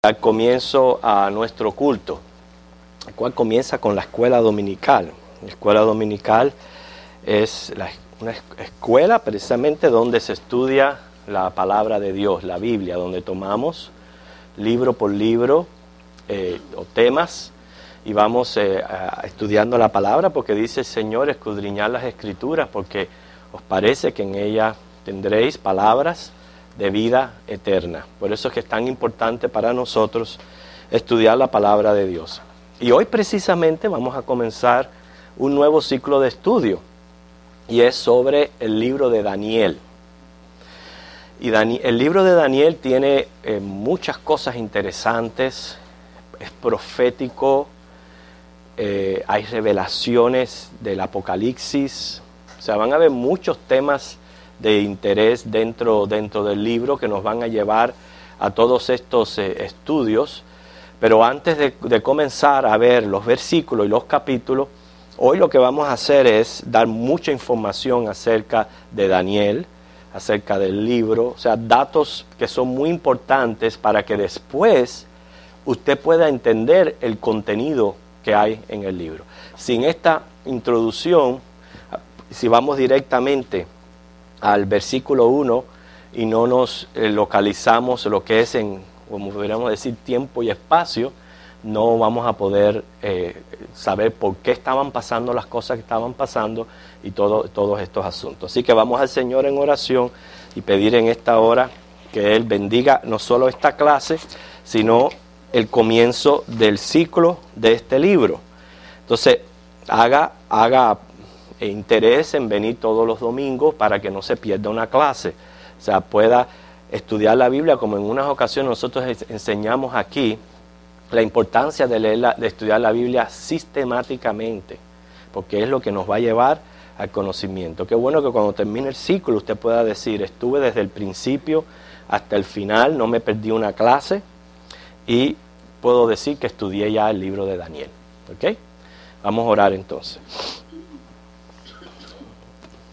Al comienzo a nuestro culto, el cual comienza con la escuela dominical. La escuela dominical es una escuela precisamente donde se estudia la palabra de Dios, la Biblia, donde tomamos libro por libro o temas y vamos estudiando la palabra, porque dice el Señor: escudriñad las Escrituras, porque os parece que en ellas tendréis palabras de vida eterna. Por eso es que es tan importante para nosotros estudiar la palabra de Dios. Y hoy precisamente vamos a comenzar un nuevo ciclo de estudio, y es sobre el libro de Daniel. Y el libro de Daniel tiene muchas cosas interesantes, es profético, hay revelaciones del Apocalipsis, o sea, van a haber muchos temas de interés dentro del libro que nos van a llevar a todos estos estudios. Pero antes de comenzar a ver los versículos y los capítulos, hoy lo que vamos a hacer es dar mucha información acerca de Daniel, acerca del libro, o sea, datos que son muy importantes para que después usted pueda entender el contenido que hay en el libro. Sin esta introducción, si vamos directamente al versículo 1 y no nos localizamos lo que es en, como podríamos decir, tiempo y espacio, no vamos a poder saber por qué estaban pasando las cosas que estaban pasando y todos estos asuntos. Así que vamos al Señor en oración y pedir en esta hora que Él bendiga no solo esta clase, sino el comienzo del ciclo de este libro. Entonces, haga interés en venir todos los domingos para que no se pierda una clase. O sea, pueda estudiar la Biblia, como en unas ocasiones nosotros enseñamos aquí, la importancia de estudiar la Biblia sistemáticamente, porque es lo que nos va a llevar al conocimiento. Qué bueno que cuando termine el ciclo usted pueda decir: estuve desde el principio hasta el final, no me perdí una clase, y puedo decir que estudié ya el libro de Daniel. ¿Ok? Vamos a orar entonces.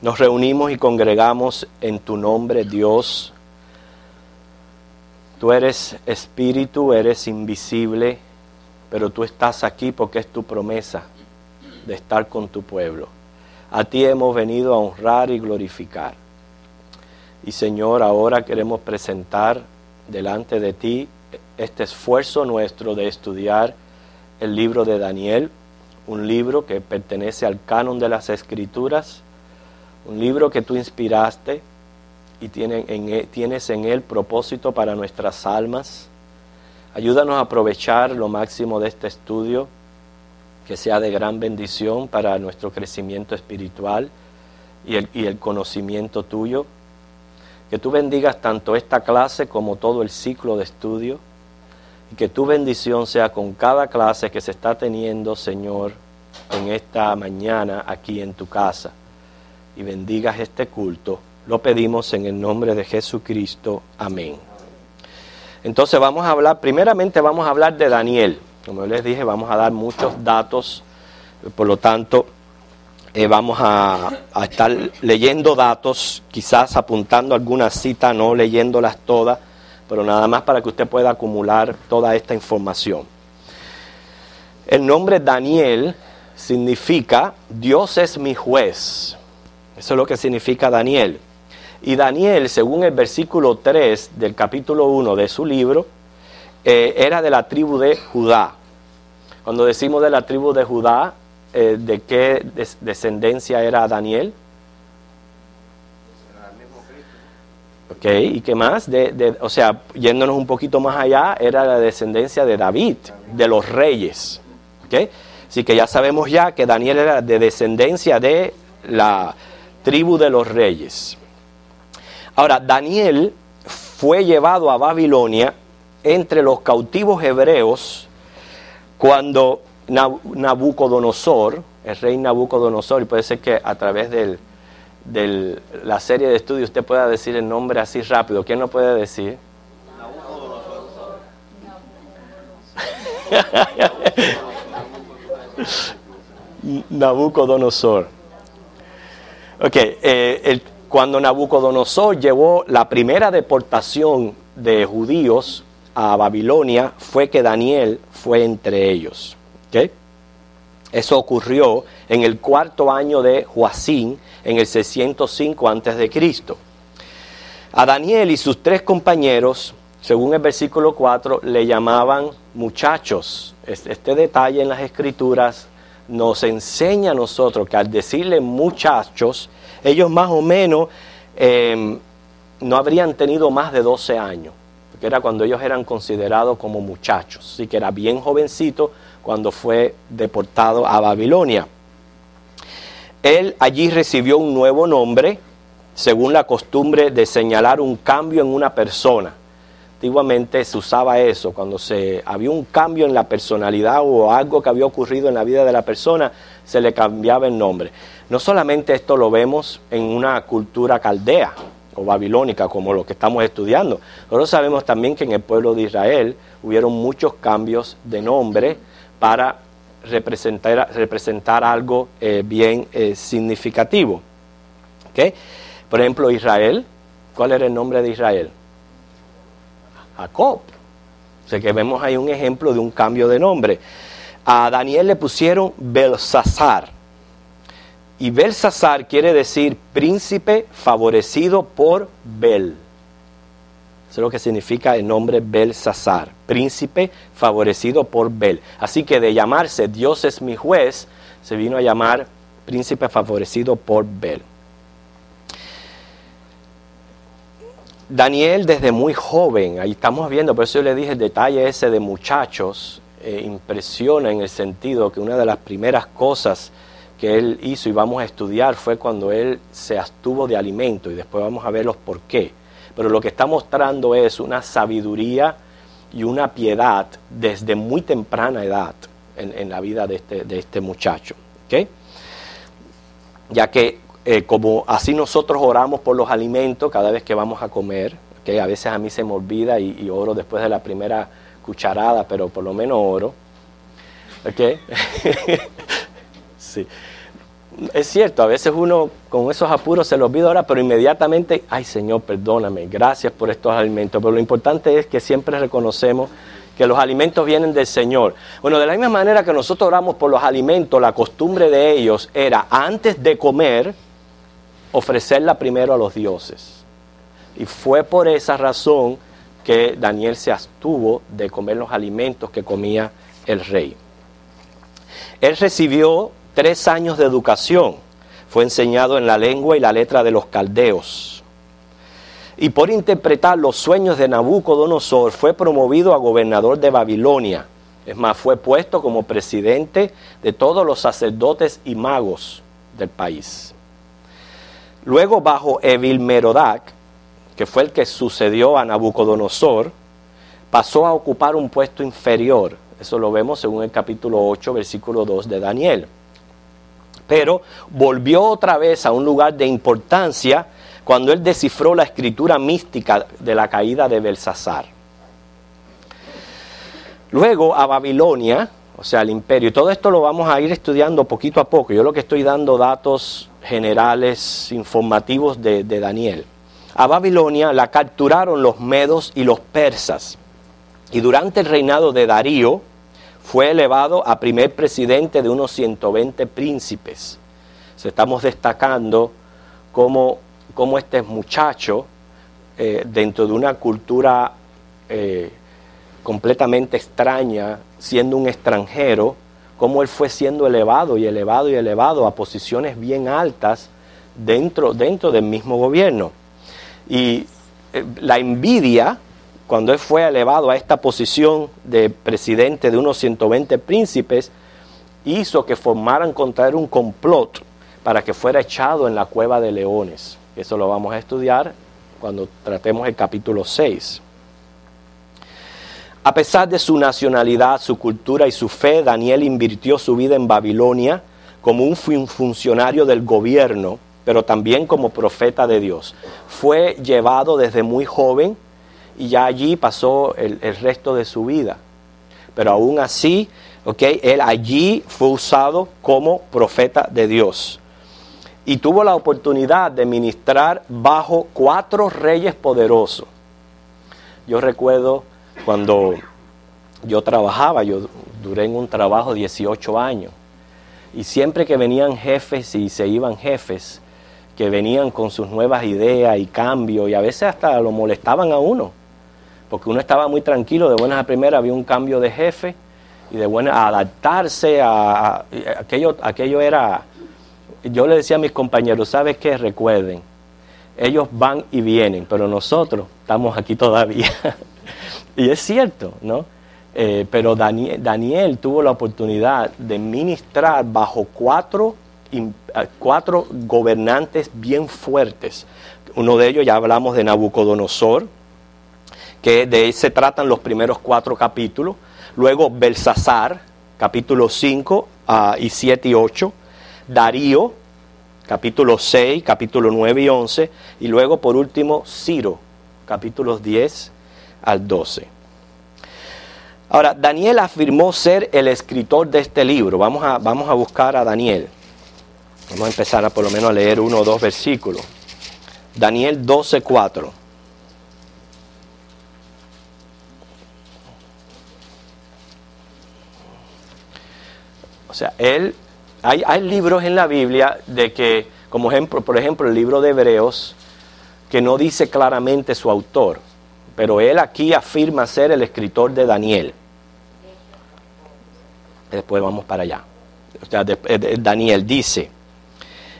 Nos reunimos y congregamos en tu nombre, Dios. Tú eres espíritu, eres invisible, pero tú estás aquí porque es tu promesa de estar con tu pueblo. A ti hemos venido a honrar y glorificar. Y Señor, ahora queremos presentar delante de ti este esfuerzo nuestro de estudiar el libro de Daniel, un libro que pertenece al canon de las Escrituras, un libro que tú inspiraste y tienes en él propósito para nuestras almas. Ayúdanos a aprovechar lo máximo de este estudio, que sea de gran bendición para nuestro crecimiento espiritual y el conocimiento tuyo. Que tú bendigas tanto esta clase como todo el ciclo de estudio, y que tu bendición sea con cada clase que se está teniendo, Señor, en esta mañana aquí en tu casa. Y bendigas este culto. Lo pedimos en el nombre de Jesucristo. Amén. Entonces primeramente vamos a hablar de Daniel. Como les dije, vamos a dar muchos datos, por lo tanto vamos a estar leyendo datos, quizás apuntando algunas citas, no leyéndolas todas, pero nada más para que usted pueda acumular toda esta información. El nombre Daniel significa Dios es mi juez. Eso es lo que significa Daniel. Y Daniel, según el versículo 3 del capítulo 1 de su libro, era de la tribu de Judá. Cuando decimos de la tribu de Judá, ¿de qué descendencia era Daniel? Ok, ¿y qué más? O sea, yéndonos un poquito más allá, era la descendencia de David, de los reyes. Ok, así que ya sabemos ya que Daniel era de descendencia de la tribu de los reyes. Ahora, Daniel fue llevado a Babilonia entre los cautivos hebreos cuando Nabucodonosor, el rey Nabucodonosor, y puede ser que a través de la serie de estudios usted pueda decir el nombre así rápido. ¿Quién lo puede decir? Nabucodonosor. Ok, cuando Nabucodonosor llevó la primera deportación de judíos a Babilonia fue que Daniel fue entre ellos. ¿Okay? Eso ocurrió en el 4º año de Joacim, en el 605 a.C. A Daniel y sus 3 compañeros, según el versículo 4, le llamaban muchachos. Este detalle en las Escrituras nos enseña a nosotros que al decirle muchachos, ellos más o menos no habrían tenido más de 12 años, porque era cuando ellos eran considerados como muchachos, así que era bien jovencito cuando fue deportado a Babilonia. Él allí recibió un nuevo nombre, según la costumbre de señalar un cambio en una persona. Antiguamente se usaba eso, cuando había un cambio en la personalidad o algo que había ocurrido en la vida de la persona, se le cambiaba el nombre. No solamente esto lo vemos en una cultura caldea o babilónica, como lo que estamos estudiando. Nosotros sabemos también que en el pueblo de Israel hubieron muchos cambios de nombre para representar algo bien significativo. ¿Okay? Por ejemplo, Israel, ¿cuál era el nombre de Israel? Jacob. O sea que vemos ahí un ejemplo de un cambio de nombre. A Daniel le pusieron Belsasar. Y Belsasar quiere decir príncipe favorecido por Bel. Eso es lo que significa el nombre Belsasar, príncipe favorecido por Bel. Así que de llamarse Dios es mi juez, se vino a llamar príncipe favorecido por Bel. Daniel desde muy joven, ahí estamos viendo, por eso yo le dije el detalle ese de muchachos, impresiona en el sentido que una de las primeras cosas que él hizo y vamos a estudiar fue cuando él se abstuvo de alimento y después vamos a ver los por qué. Pero lo que está mostrando es una sabiduría y una piedad desde muy temprana edad en la vida de este muchacho. ¿Okay? Ya que como así nosotros oramos por los alimentos cada vez que vamos a comer, ¿okay? A veces a mí se me olvida y oro después de la primera cucharada, pero por lo menos oro. ¿Okay? Sí. Es cierto, a veces uno con esos apuros se le olvida ahora, pero inmediatamente, ay Señor, perdóname, gracias por estos alimentos. Pero lo importante es que siempre reconocemos que los alimentos vienen del Señor. Bueno, de la misma manera que nosotros oramos por los alimentos, la costumbre de ellos era, antes de comer, ofrecerla primero a los dioses. Y fue por esa razón que Daniel se abstuvo de comer los alimentos que comía el rey. Él recibió 3 años de educación. Fue enseñado en la lengua y la letra de los caldeos. Y por interpretar los sueños de Nabucodonosor fue promovido a gobernador de Babilonia. Es más, fue puesto como presidente de todos los sacerdotes y magos del país. Luego, bajo Evil-Merodach, que fue el que sucedió a Nabucodonosor, pasó a ocupar un puesto inferior. Eso lo vemos según el capítulo 8, versículo 2 de Daniel. Pero volvió otra vez a un lugar de importancia cuando él descifró la escritura mística de la caída de Belsasar. Luego a Babilonia, o sea, al imperio, y todo esto lo vamos a ir estudiando poquito a poco. Yo lo que estoy dando datos generales, informativos de Daniel. A Babilonia la capturaron los medos y los persas. Y durante el reinado de Darío fue elevado a primer presidente de unos 120 príncipes. Estamos destacando cómo este muchacho, dentro de una cultura completamente extraña, siendo un extranjero, cómo él fue siendo elevado y elevado y elevado a posiciones bien altas dentro del mismo gobierno. Y la envidia, cuando él fue elevado a esta posición de presidente de unos 120 príncipes, hizo que formaran contra él un complot para que fuera echado en la cueva de leones. Eso lo vamos a estudiar cuando tratemos el capítulo 6. A pesar de su nacionalidad, su cultura y su fe, Daniel invirtió su vida en Babilonia como un funcionario del gobierno, pero también como profeta de Dios. Fue llevado desde muy joven y ya allí pasó el resto de su vida. Pero aún así, él allí fue usado como profeta de Dios. Y tuvo la oportunidad de ministrar bajo 4 reyes poderosos. Yo recuerdo Cuando yo trabajaba, yo duré en un trabajo 18 años. Y siempre que venían jefes y se iban jefes, que venían con sus nuevas ideas y cambios, y a veces hasta lo molestaban a uno, porque uno estaba muy tranquilo, de buenas a primeras había un cambio de jefe, y de buenas a adaptarse a aquello era, yo le decía a mis compañeros, ¿sabes qué? Recuerden, ellos van y vienen, pero nosotros estamos aquí todavía. Y es cierto, ¿no? Pero Daniel tuvo la oportunidad de ministrar bajo cuatro gobernantes bien fuertes. Uno de ellos, ya hablamos de Nabucodonosor, que de él se tratan los primeros 4 capítulos. Luego Belsasar, capítulos 5 y 7 y 8. Darío, capítulo 6, capítulo 9 y 11. Y luego, por último, Ciro, capítulos 10 al 12. Ahora, Daniel afirmó ser el escritor de este libro. Vamos a buscar a Daniel. Vamos a empezar por lo menos a leer 1 o 2 versículos. Daniel 12:4. O sea, hay libros en la Biblia de que, como por ejemplo, el libro de Hebreos, que no dice claramente su autor, pero él aquí afirma ser el escritor de Daniel. Después vamos para allá. O sea, Daniel dice,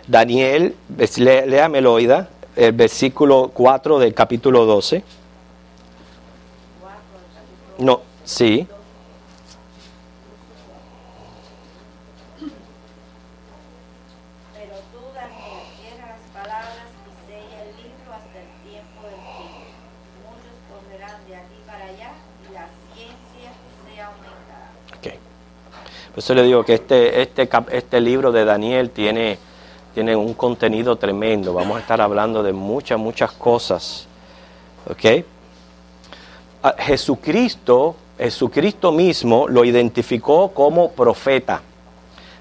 Daniel, léamelo, Oida, el versículo 4 del capítulo 12. No, sí. Pero tú, Daniel, cierra las palabras y sella el libro hasta el tiempo del fin. Muchos correrán de aquí para allá y la ciencia se aumentará. Okay. Por eso le digo que este libro de Daniel tiene un contenido tremendo. Vamos a estar hablando de muchas cosas. ¿Ok? Jesucristo mismo lo identificó como profeta,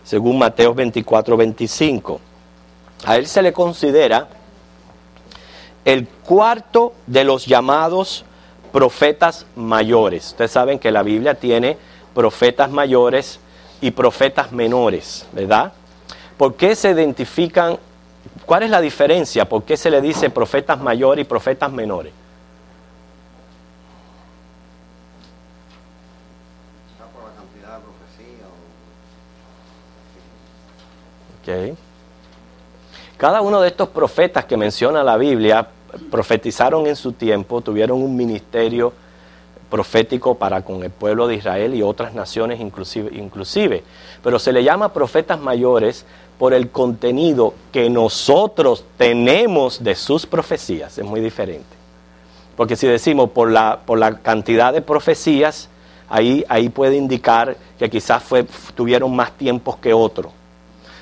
según Mateo 24:25. A él se le considera el cuarto de los llamados profetas mayores. Ustedes saben que la Biblia tiene profetas mayores y profetas menores, ¿verdad? ¿Por qué se identifican? ¿Cuál es la diferencia? ¿Por qué se le dice profetas mayores y profetas menores? Por la cantidad de profecía. Okay. Cada uno de estos profetas que menciona la Biblia profetizaron en su tiempo, tuvieron un ministerio profético para con el pueblo de Israel y otras naciones inclusive. Pero se le llama profetas mayores por el contenido que nosotros tenemos de sus profecías. Es muy diferente. Porque si decimos por la cantidad de profecías, ahí puede indicar que quizás tuvieron más tiempos que otros.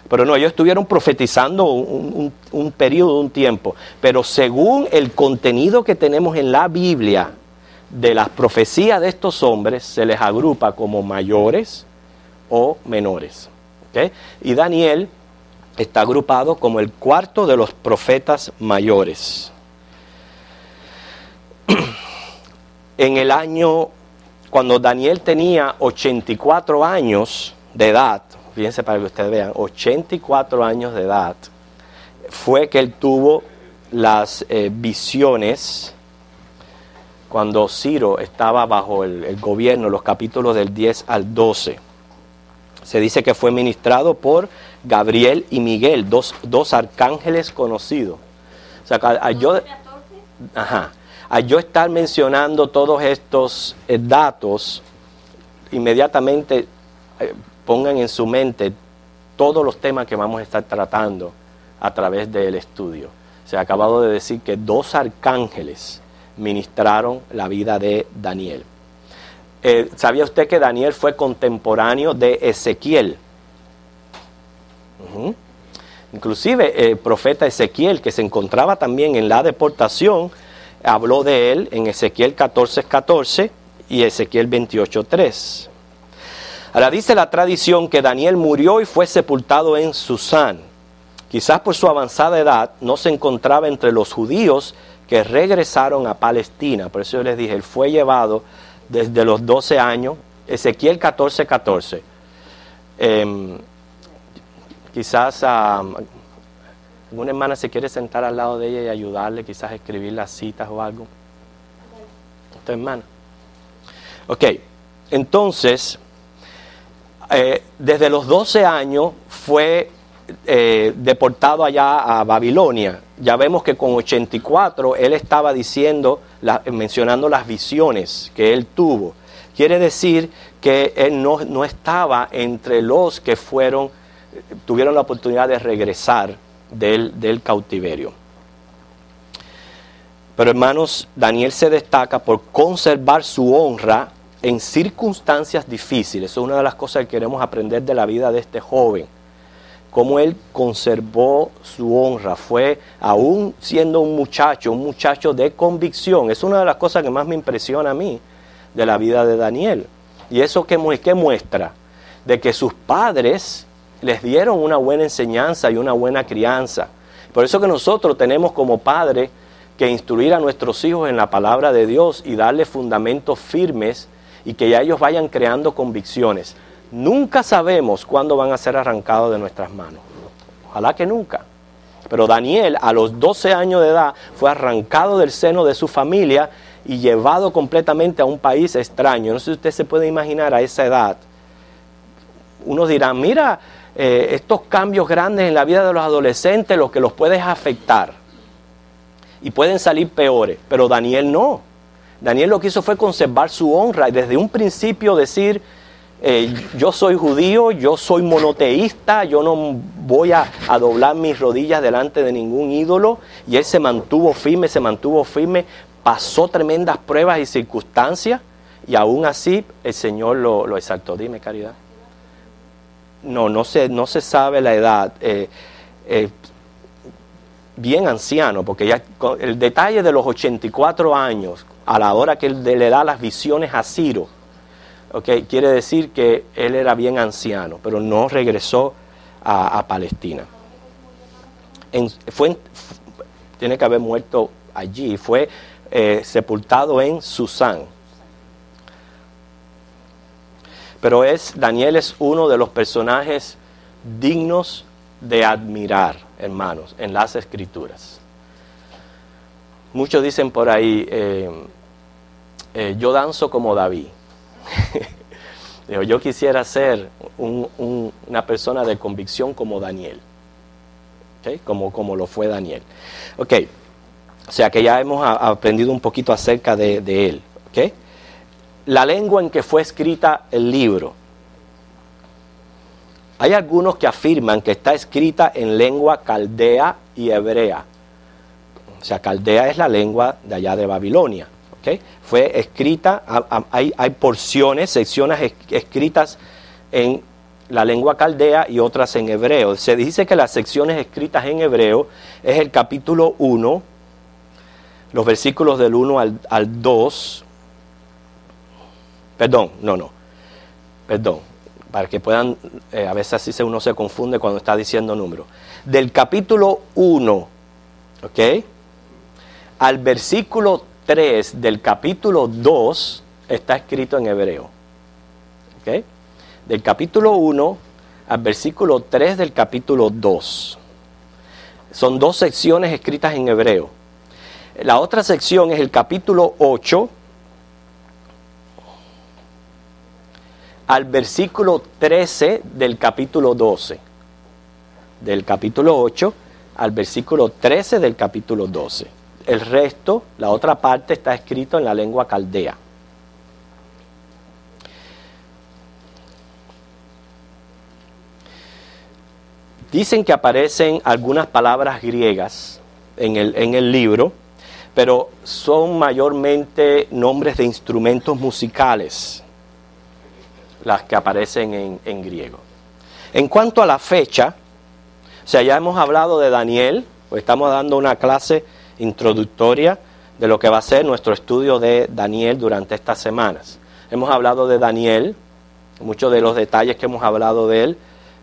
Pero no, ellos estuvieron profetizando un periodo, un tiempo. Pero según el contenido que tenemos en la Biblia de las profecías de estos hombres, se les agrupa como mayores o menores. ¿Okay? Y Daniel está agrupado como el cuarto de los profetas mayores. En el año, cuando Daniel tenía 84 años de edad, fíjense para que ustedes vean, 84 años de edad, fue que él tuvo las visiones cuando Ciro estaba bajo el gobierno, los capítulos del 10 al 12. Se dice que fue ministrado por Gabriel y Miguel, dos arcángeles conocidos. O sea, al yo estar mencionando todos estos datos, inmediatamente pongan en su mente todos los temas que vamos a estar tratando a través del estudio. Se ha acabado de decir que 2 arcángeles ministraron la vida de Daniel. ¿Sabía usted que Daniel fue contemporáneo de Ezequiel? Inclusive el profeta Ezequiel, que se encontraba también en la deportación, habló de él en Ezequiel 14:14 y Ezequiel 28:3. Ahora dice la tradición que Daniel murió y fue sepultado en Susán. Quizás por su avanzada edad no se encontraba entre los judíos que regresaron a Palestina. Por eso yo les dije, él fue llevado desde los 12 años. Ezequiel 14:14. Quizás alguna hermana se quiere sentar al lado de ella y ayudarle, quizás escribir las citas o algo. ¿Esta hermana? Ok, entonces, desde los 12 años fue deportado allá a Babilonia. Ya vemos que con 84 él estaba diciendo, mencionando las visiones que él tuvo. Quiere decir que él no estaba entre los que tuvieron la oportunidad de regresar del cautiverio. Pero hermanos, Daniel se destaca por conservar su honra en circunstancias difíciles. Eso es una de las cosas que queremos aprender de la vida de este joven. Cómo él conservó su honra. Fue, aún siendo un muchacho de convicción. Es una de las cosas que más me impresiona a mí de la vida de Daniel. Y eso que muestra de que sus padres les dieron una buena enseñanza y una buena crianza. Por eso que nosotros tenemos como padres que instruir a nuestros hijos en la palabra de Dios y darle fundamentos firmes y que ya ellos vayan creando convicciones. Nunca sabemos cuándo van a ser arrancados de nuestras manos. Ojalá que nunca. Pero Daniel, a los 12 años de edad, fue arrancado del seno de su familia y llevado completamente a un país extraño. No sé si usted se puede imaginar a esa edad. Unos dirán, mira, estos cambios grandes en la vida de los adolescentes, lo que los puede afectar. Y pueden salir peores. Pero Daniel no. Daniel lo que hizo fue conservar su honra y desde un principio decir, yo soy judío, yo soy monoteísta, yo no voy a doblar mis rodillas delante de ningún ídolo. Y él se mantuvo firme, pasó tremendas pruebas y circunstancias y aún así el Señor lo exaltó. Dime, Caridad. No se sabe la edad. Bien anciano, porque ya el detalle de los 84 años, a la hora que él le da las visiones a Ciro, okay, quiere decir que él era bien anciano, pero no regresó a Palestina. Tiene que haber muerto allí, fue sepultado en Susán. Pero Daniel es uno de los personajes dignos de admirar, hermanos, en las Escrituras. Muchos dicen por ahí, yo danzo como David. Yo quisiera ser una persona de convicción como Daniel. ¿Okay? Como lo fue Daniel. Okay. O sea que ya hemos aprendido un poquito acerca de él. ¿Okay? La lengua en que fue escrita el libro. Hay algunos que afirman que está escrita en lengua caldea y hebrea. O sea, caldea es la lengua de allá de Babilonia. ¿Okay? Fue escrita, hay porciones, secciones escritas en la lengua caldea y otras en hebreo. Se dice que las secciones escritas en hebreo es el capítulo 1, los versículos del 1 al 2. Perdón, para que puedan, a veces así uno se confunde cuando está diciendo números. Del capítulo 1, ¿ok?, al versículo 3 del capítulo 2 está escrito en hebreo. ¿Ok? Del capítulo 1 al versículo 3 del capítulo 2. Son dos secciones escritas en hebreo. La otra sección es el capítulo 8 al versículo 13 del capítulo 12. Del capítulo 8 al versículo 13 del capítulo 12. El resto, la otra parte, está escrito en la lengua caldea. Dicen que aparecen algunas palabras griegas en el libro, pero son mayormente nombres de instrumentos musicales las que aparecen en griego. En cuanto a la fecha, o sea, ya hemos hablado de Daniel, pues estamos dando una clase introductoria de lo que va a ser nuestro estudio de Daniel durante estas semanas. Hemos hablado de Daniel, muchos de los detalles que hemos hablado de él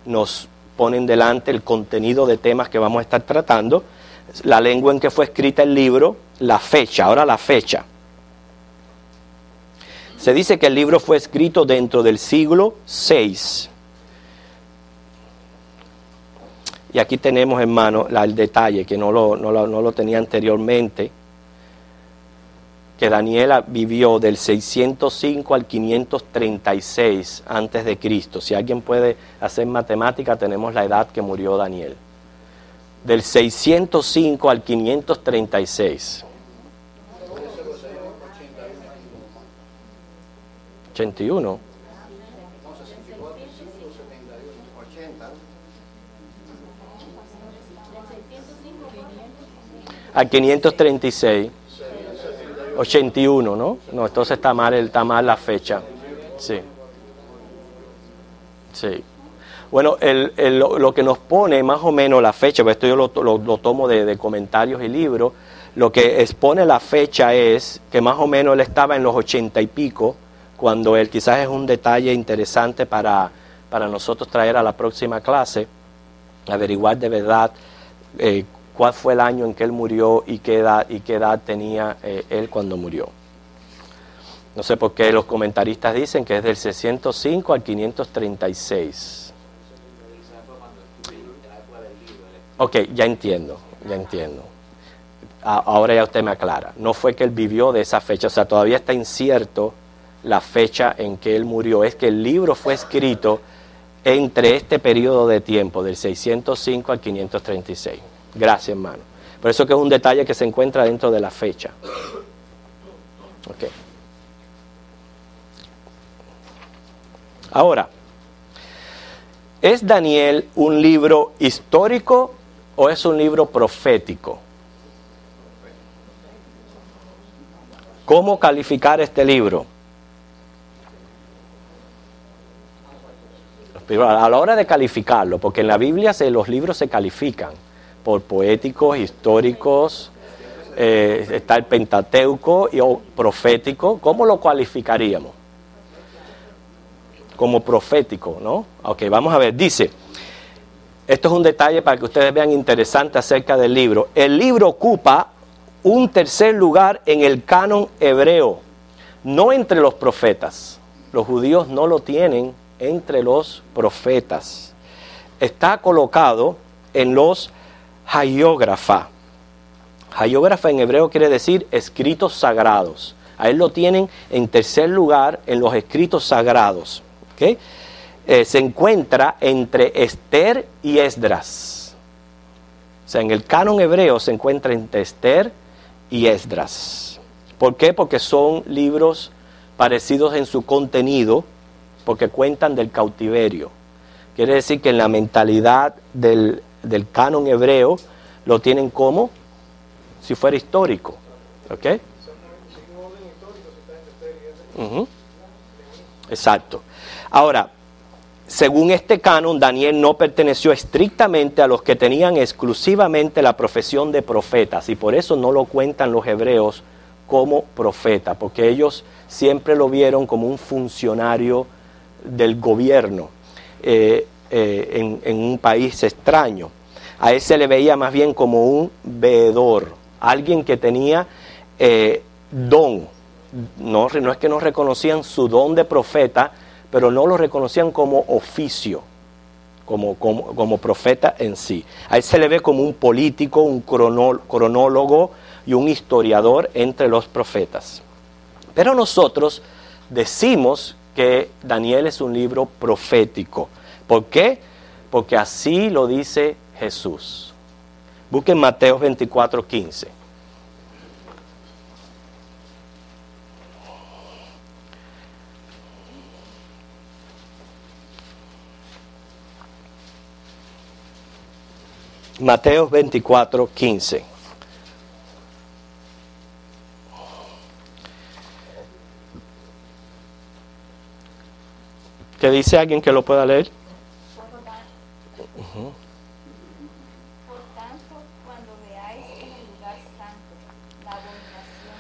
nos ponen delante el contenido de temas que vamos a estar tratando, la lengua en que fue escrita el libro, la fecha. Ahora la fecha. Se dice que el libro fue escrito dentro del siglo VI. Y aquí tenemos, hermano, el detalle, que no lo tenía anteriormente, que Daniel vivió del 605 al 536 antes de Cristo. Si alguien puede hacer matemática, tenemos la edad que murió Daniel. Del 605 al 536. 81. 80. Al 536. 81, ¿no? No, entonces está mal la fecha. Sí. Sí. Bueno, lo que nos pone más o menos la fecha, pues esto yo lo tomo de comentarios y libros, lo que expone la fecha es que más o menos él estaba en los 80 y pico, cuando él quizás es un detalle interesante para nosotros traer a la próxima clase, averiguar de verdad cuál fue el año en que él murió y qué edad tenía él cuando murió. No sé por qué los comentaristas dicen que es del 605 al 536. Ok, ya entiendo. Ahora ya usted me aclara. No fue que él vivió de esa fecha, o sea, todavía está incierto la fecha en que él murió. Es que el libro fue escrito entre este periodo de tiempo, del 605 al 536. Gracias, hermano. Por eso que es un detalle que se encuentra dentro de la fecha. Ok. Ahora, ¿es Daniel un libro histórico o es un libro profético? ¿Cómo calificar este libro? Pero a la hora de calificarlo, porque en la Biblia los libros se califican por poéticos, históricos, está el Pentateuco o profético. ¿Cómo lo calificaríamos? Como profético, ¿no? Ok, vamos a ver, dice, esto es un detalle para que ustedes vean interesante acerca del libro. El libro ocupa un tercer lugar en el canon hebreo, no entre los profetas. Los judíos no lo tienen entre los profetas. Está colocado en los hagiógrafa. Hagiógrafa en hebreo quiere decir escritos sagrados. A él lo tienen en tercer lugar en los escritos sagrados. ¿Okay? Se encuentra entre Esther y Esdras. O sea, en el canon hebreo se encuentra entre Esther y Esdras. ¿Por qué? Porque son libros parecidos en su contenido, porque cuentan del cautiverio. Quiere decir que en la mentalidad del canon hebreo lo tienen como si fuera histórico. ¿Ok? Exacto. Ahora, según este canon, Daniel no perteneció estrictamente a los que tenían exclusivamente la profesión de profetas, y por eso no lo cuentan los hebreos como profeta, porque ellos siempre lo vieron como un funcionario del gobierno en un país extraño. A él se le veía más bien como un veedor, alguien que tenía don. No es que no reconocían su don de profeta, pero no lo reconocían como oficio, como profeta en sí. A él se le ve como un político, un cronólogo y un historiador entre los profetas. Pero nosotros decimos que Daniel es un libro profético. ¿Por qué? Porque así lo dice Jesús. Busquen Mateo 24:15. Mateo 24:15. ¿Qué dice alguien que lo pueda leer? Por tanto, cuando veáis en el lugar santo la abominación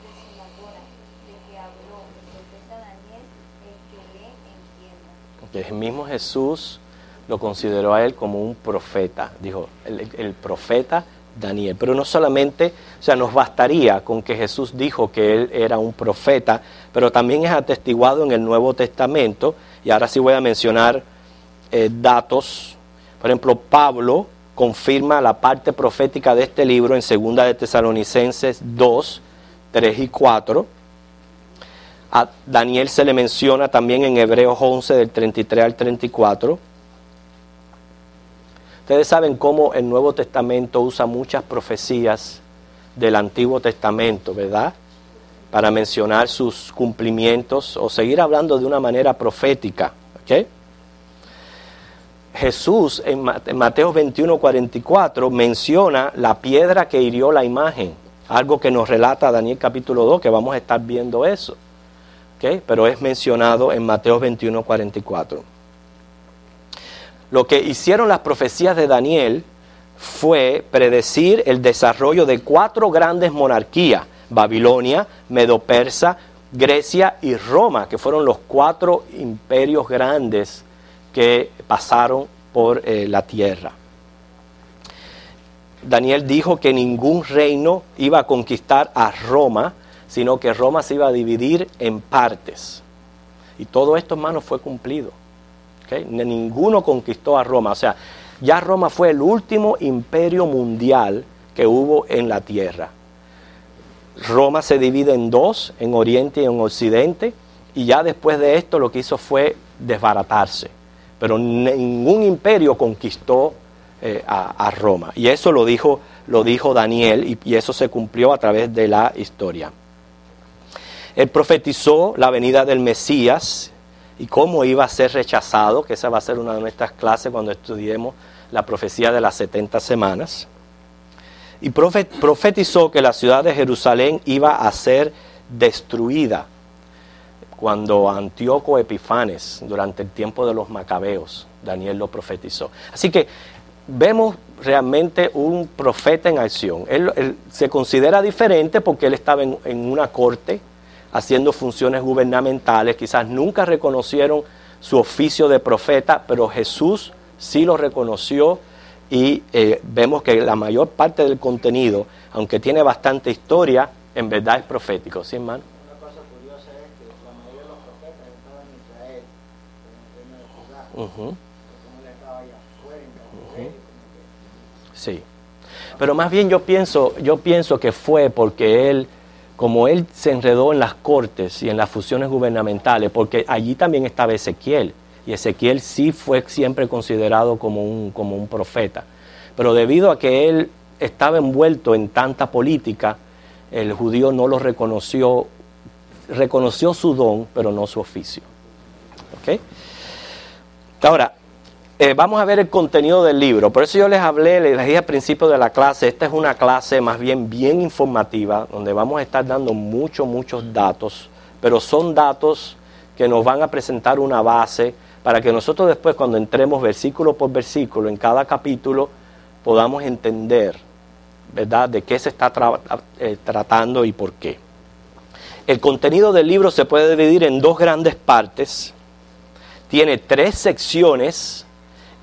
desoladora de que habló el profeta Daniel, el que lee entienda. Que el mismo Jesús lo consideró a él como un profeta. Dijo, el profeta Daniel. Pero no solamente, o sea, nos bastaría con que Jesús dijo que él era un profeta, pero también es atestiguado en el Nuevo Testamento. Y ahora sí voy a mencionar datos. Por ejemplo, Pablo confirma la parte profética de este libro en 2 de Tesalonicenses 2, 3 y 4. A Daniel se le menciona también en Hebreos 11, del 33 al 34. Ustedes saben cómo el Nuevo Testamento usa muchas profecías del Antiguo Testamento, ¿verdad? Para mencionar sus cumplimientos o seguir hablando de una manera profética, ¿ok? Jesús en Mateo 21, 44 menciona la piedra que hirió la imagen, algo que nos relata Daniel capítulo 2, que vamos a estar viendo eso, ¿ok? Pero es mencionado en Mateo 21, 44. Lo que hicieron las profecías de Daniel fue predecir el desarrollo de 4 grandes monarquías: Babilonia, Medo-Persa, Grecia y Roma, que fueron los 4 imperios grandes que pasaron por la tierra. Daniel dijo que ningún reino iba a conquistar a Roma, sino que Roma se iba a dividir en partes. Y todo esto, hermanos, fue cumplido. ¿Okay? Ninguno conquistó a Roma. O sea, ya Roma fue el último imperio mundial que hubo en la tierra. Roma se divide en 2, en Oriente y en Occidente, y ya después de esto lo que hizo fue desbaratarse. Pero ningún imperio conquistó a Roma. Y eso lo dijo Daniel, y eso se cumplió a través de la historia. Él profetizó la venida del Mesías y cómo iba a ser rechazado, que esa va a ser una de nuestras clases cuando estudiemos la profecía de las 70 semanas. Y profetizó que la ciudad de Jerusalén iba a ser destruida cuando Antíoco Epifanes, durante el tiempo de los Macabeos, Daniel lo profetizó. Así que vemos realmente un profeta en acción. Él se considera diferente porque él estaba en una corte haciendo funciones gubernamentales. Quizás nunca reconocieron su oficio de profeta, pero Jesús sí lo reconoció, y vemos que la mayor parte del contenido, aunque tiene bastante historia, en verdad es profético. ¿Sí, hermano? Sí, pero más bien yo pienso que fue porque él, como él se enredó en las cortes y en las funciones gubernamentales, porque allí también estaba Ezequiel, y Ezequiel sí fue siempre considerado como un profeta, pero debido a que él estaba envuelto en tanta política, el judío no lo reconoció su don, pero no su oficio. ¿Ok? Ahora, vamos a ver el contenido del libro. Por eso yo les dije al principio de la clase, esta es una clase más bien informativa, donde vamos a estar dando muchos datos, pero son datos que nos van a presentar una base para que nosotros después, cuando entremos versículo por versículo en cada capítulo, podamos entender, ¿verdad?, de qué se está tratando y por qué. El contenido del libro se puede dividir en 2 grandes partes. Tiene 3 secciones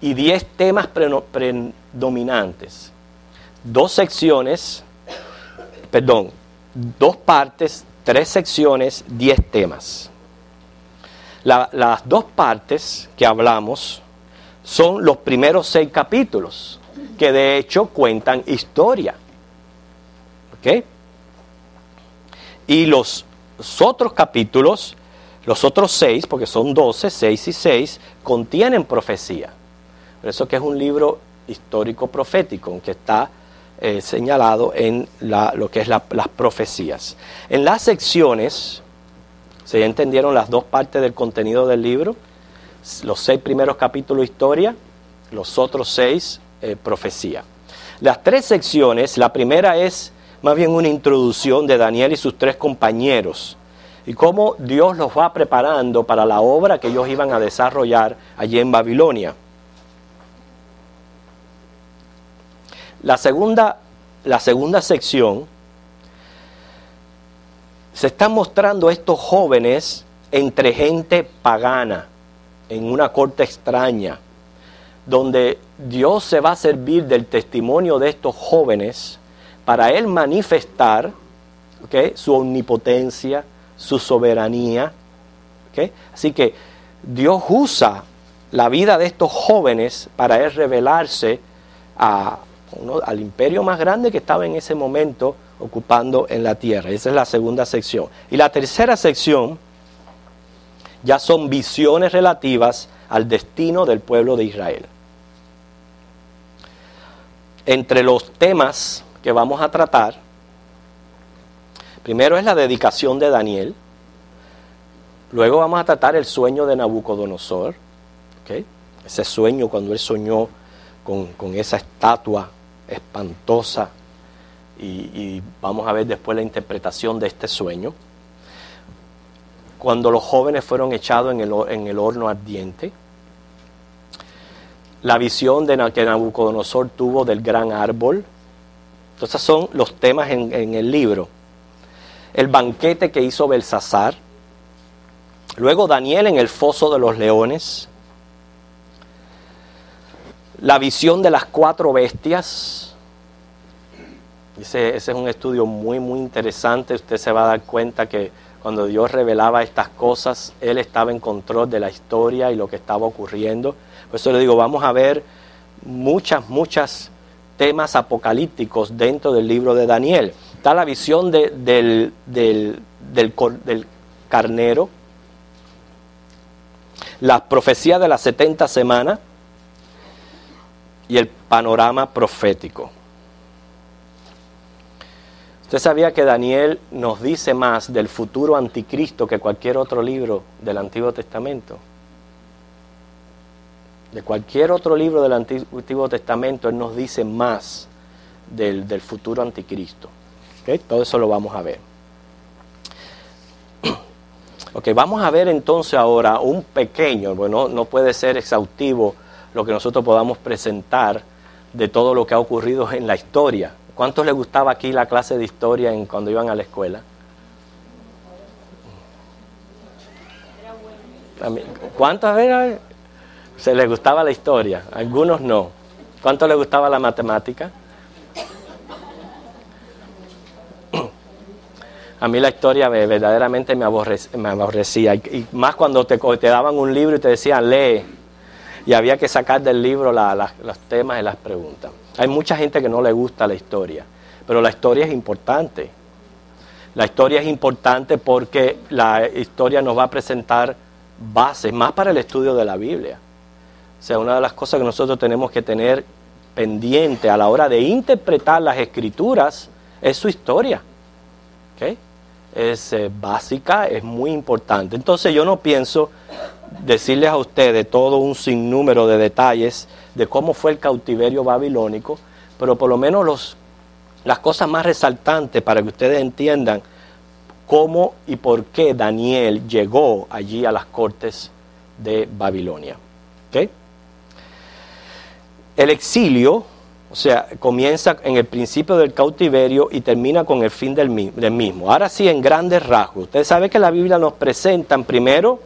y 10 temas predominantes. 2 partes, 3 secciones, 10 temas. Las 2 partes que hablamos son los primeros 6 capítulos, que de hecho cuentan historia. ¿Ok? Y los otros capítulos, los otros 6, porque son 12, 6 y 6, contienen profecía. Por eso que es un libro histórico profético, aunque está señalado en lo que es las profecías. En las secciones, ¿se ya entendieron las 2 partes del contenido del libro? Los 6 primeros capítulos historia, los otros 6 profecía. Las 3 secciones, la primera es más bien una introducción de Daniel y sus 3 compañeros, y cómo Dios los va preparando para la obra que ellos iban a desarrollar allí en Babilonia. La segunda sección, se están mostrando estos jóvenes entre gente pagana, en una corte extraña, donde Dios se va a servir del testimonio de estos jóvenes para Él manifestar, ¿okay?, su omnipotencia, su soberanía. ¿Okay? Así que Dios usa la vida de estos jóvenes para Él revelarse al imperio más grande que estaba en ese momento ocupando en la tierra. Esa es la segunda sección. Y la tercera sección ya son visiones relativas al destino del pueblo de Israel. Entre los temas que vamos a tratar, primero es la dedicación de Daniel. Luego vamos a tratar el sueño de Nabucodonosor, ¿okay?, ese sueño cuando él soñó con esa estatua espantosa, y vamos a ver después la interpretación de este sueño. Cuando los jóvenes fueron echados en el horno ardiente, la visión que Nabucodonosor tuvo del gran árbol. Entonces son los temas en el libro. El banquete que hizo Belsasar. Luego Daniel en el foso de los leones. La visión de las 4 bestias. Ese es un estudio muy, muy interesante. Usted se va a dar cuenta que cuando Dios revelaba estas cosas, Él estaba en control de la historia y lo que estaba ocurriendo. Por eso le digo, vamos a ver muchas temas apocalípticos dentro del libro de Daniel. Está la visión del carnero, la profecía de las 70 semanas y el panorama profético. ¿Usted sabía que Daniel nos dice más del futuro anticristo que cualquier otro libro del Antiguo Testamento? De cualquier otro libro del Antiguo Testamento, Él nos dice más del futuro anticristo. ¿Okay? Todo eso lo vamos a ver. Ok, vamos a ver entonces ahora un pequeño, bueno, no puede ser exhaustivo lo que nosotros podamos presentar de todo lo que ha ocurrido en la historia. ¿Cuántos les gustaba aquí la clase de historia cuando iban a la escuela? ¿Cuántos se les gustaba la historia? Algunos no. ¿Cuántos les gustaba la matemática? A mí la historia verdaderamente me aborrecía. Y más cuando te daban un libro y te decían, lee. Y había que sacar del libro los temas y las preguntas. Hay mucha gente que no le gusta la historia, pero la historia es importante. La historia es importante porque la historia nos va a presentar bases, más para el estudio de la Biblia. O sea, una de las cosas que nosotros tenemos que tener pendiente a la hora de interpretar las Escrituras es su historia. ¿Okay? Es básica, es muy importante. Entonces yo no pienso decirles a ustedes todo un sinnúmero de detalles de cómo fue el cautiverio babilónico, pero por lo menos las cosas más resaltantes para que ustedes entiendan cómo y por qué Daniel llegó allí a las cortes de Babilonia. ¿Okay? El exilio, o sea, comienza en el principio del cautiverio y termina con el fin del mismo. Ahora sí, en grandes rasgos. Ustedes saben que la Biblia nos presenta primero,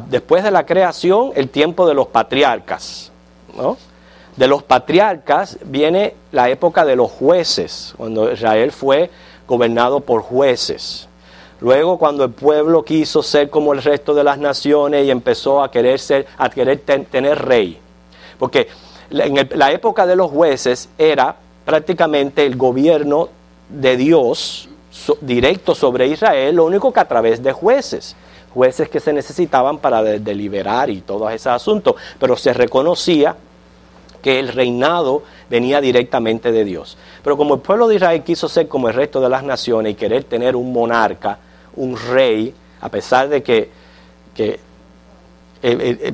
después de la creación, el tiempo de los patriarcas, ¿no? De los patriarcas viene la época de los jueces, cuando Israel fue gobernado por jueces. Luego, cuando el pueblo quiso ser como el resto de las naciones y empezó a querer tener rey. Porque en la época de los jueces era prácticamente el gobierno de Dios directo sobre Israel, lo único que a través de jueces que se necesitaban para deliberar y todos esos asuntos, pero se reconocía que el reinado venía directamente de Dios. Pero como el pueblo de Israel quiso ser como el resto de las naciones y querer tener un monarca, un rey, a pesar de que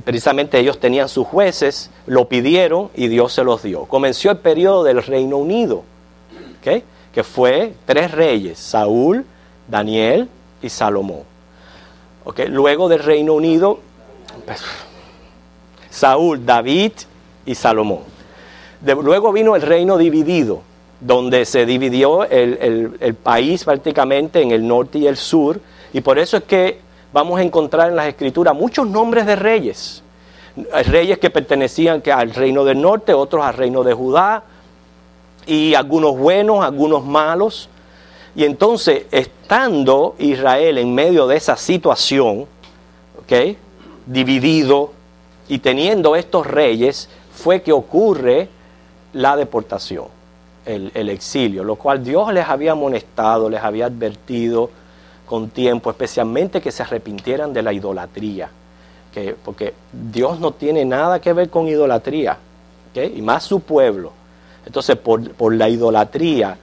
precisamente ellos tenían sus jueces, lo pidieron y Dios se los dio. Comenzó el periodo del Reino Unido, ¿okay? Que fue 3 reyes, Saúl, Daniel y Salomón. ¿Okay? Luego del Reino Unido, Saúl, David y Salomón. Luego vino el reino dividido, donde se dividió el país prácticamente en el norte y el sur, y por eso es que vamos a encontrar en las Escrituras muchos nombres de reyes, reyes que pertenecían al reino del norte, otros al reino de Judá, y algunos buenos, algunos malos. Y entonces, estando Israel en medio de esa situación, ¿okay?, dividido y teniendo estos reyes, fue que ocurre la deportación, el exilio, lo cual Dios les había amonestado, les había advertido con tiempo, especialmente que se arrepintieran de la idolatría, porque Dios no tiene nada que ver con idolatría, ¿okay?, y más su pueblo. Entonces, por la idolatría,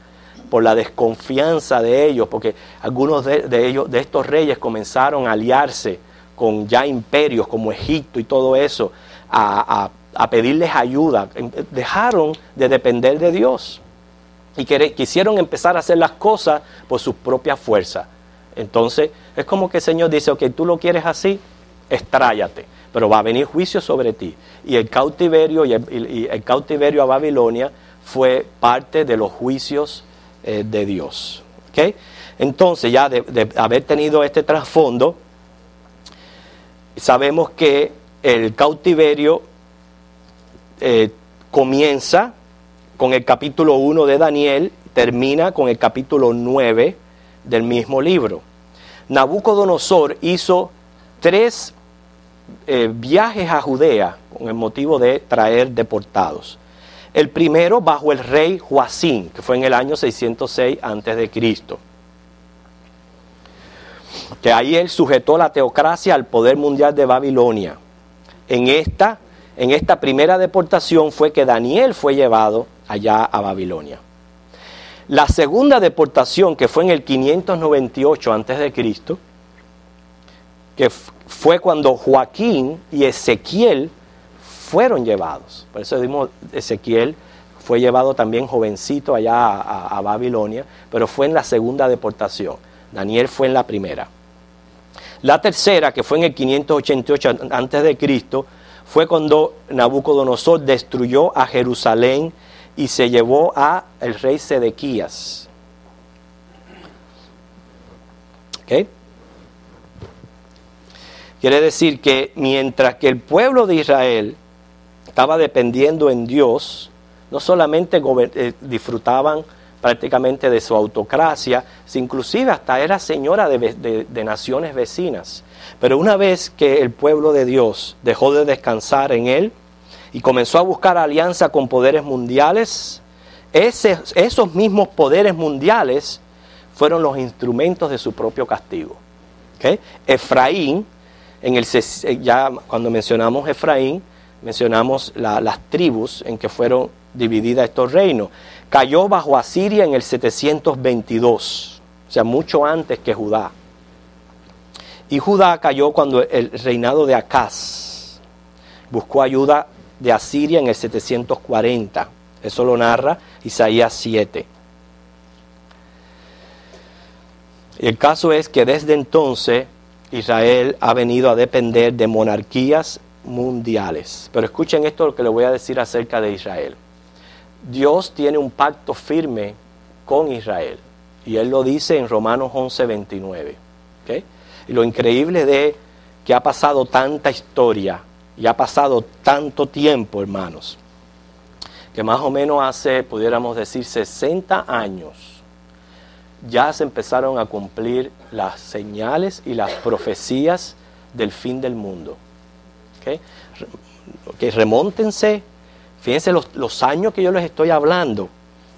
por la desconfianza de ellos, porque algunos de ellos, de estos reyes, comenzaron a aliarse con ya imperios como Egipto y todo eso, a pedirles ayuda, dejaron de depender de Dios y quisieron empezar a hacer las cosas por sus propias fuerzas. Entonces, es como que el Señor dice, ok, tú lo quieres así, estrállate, pero va a venir juicio sobre ti. Y el cautiverio, y el cautiverio a Babilonia fue parte de los juicios de Dios. ¿Okay? Entonces, ya de haber tenido este trasfondo, sabemos que el cautiverio comienza con el capítulo 1 de Daniel, termina con el capítulo 9 del mismo libro. Nabucodonosor hizo 3 viajes a Judea con el motivo de traer deportados. El primero bajo el rey Joacim, que fue en el año 606 a.C., que ahí él sujetó la teocracia al poder mundial de Babilonia. En esta primera deportación fue que Daniel fue llevado allá a Babilonia. La segunda deportación, que fue en el 598 a.C., que fue cuando Joaquín y Ezequiel fueron llevados. Por eso decimos, Ezequiel fue llevado también jovencito allá a Babilonia, pero fue en la segunda deportación. Daniel fue en la primera. La tercera, que fue en el 588 a.C., fue cuando Nabucodonosor destruyó a Jerusalén y se llevó a el rey Sedequías. ¿Okay? Quiere decir que mientras que el pueblo de Israel estaba dependiendo en Dios, no solamente disfrutaban prácticamente de su autocracia, inclusive hasta era señora de naciones vecinas. Pero una vez que el pueblo de Dios dejó de descansar en él y comenzó a buscar alianza con poderes mundiales, esos mismos poderes mundiales fueron los instrumentos de su propio castigo. ¿Okay? Efraín, ya cuando mencionamos Efraín, mencionamos las tribus en que fueron divididas estos reinos. Cayó bajo Asiria en el 722, o sea, mucho antes que Judá. Y Judá cayó cuando el reinado de Acaz buscó ayuda de Asiria en el 740. Eso lo narra Isaías 7. Y el caso es que desde entonces Israel ha venido a depender de monarquías mundiales. Pero escuchen esto lo que les voy a decir acerca de Israel. Dios tiene un pacto firme con Israel. Y Él lo dice en Romanos 11:29. ¿Okay? Y lo increíble de que ha pasado tanta historia y ha pasado tanto tiempo, hermanos, que más o menos hace, pudiéramos decir, 60 años, ya se empezaron a cumplir las señales y las profecías del fin del mundo. ¿Okay? Que remóntense, fíjense los años que yo les estoy hablando.